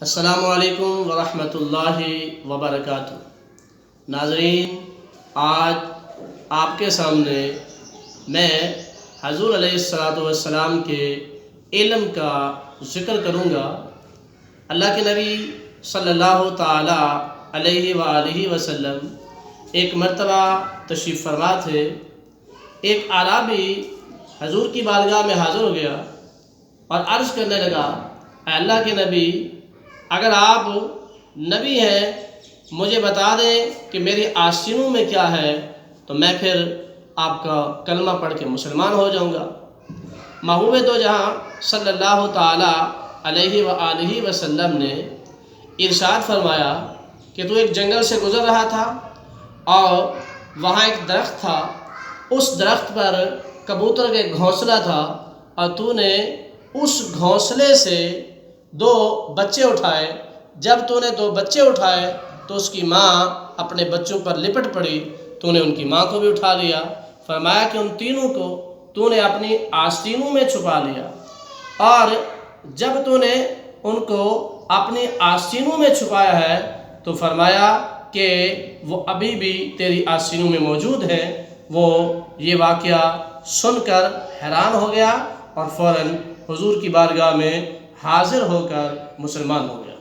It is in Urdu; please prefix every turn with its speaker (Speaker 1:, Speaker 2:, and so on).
Speaker 1: السلام علیکم ورحمۃ اللہ وبرکاتہ۔ ناظرین، آج آپ کے سامنے میں حضور علیہ السلام کے علم کا ذکر کروں گا۔ اللہ کے نبی صلی اللہ تعالی علیہ وآلہ وسلم ایک مرتبہ تشریف فرما تھے۔ ایک اعرابی حضور کی بارگاہ میں حاضر ہو گیا اور عرض کرنے لگا، اے اللہ کے نبی، اگر آپ نبی ہیں مجھے بتا دیں کہ میری آستینوں میں کیا ہے تو میں پھر آپ کا کلمہ پڑھ کے مسلمان ہو جاؤں گا۔ محبوب دو جہاں صلی اللہ تعالی علیہ وآلہ وسلم نے ارشاد فرمایا کہ تو ایک جنگل سے گزر رہا تھا اور وہاں ایک درخت تھا، اس درخت پر کبوتر کا گھونسلہ تھا اور تو نے اس گھونسلے سے 2 بچے اٹھائے۔ جب تو نے 2 بچے اٹھائے تو اس کی ماں اپنے بچوں پر لپٹ پڑی، تو نے ان کی ماں کو بھی اٹھا لیا۔ فرمایا کہ ان تینوں کو تو نے اپنی آستینوں میں چھپا لیا، اور جب تو نے ان کو اپنی آستینوں میں چھپایا ہے تو فرمایا کہ وہ ابھی بھی تیری آستینوں میں موجود ہیں۔ وہ یہ واقعہ سن کر حیران ہو گیا اور فوراً حضور کی بارگاہ میں حاضر ہو کر مسلمان ہو گیا۔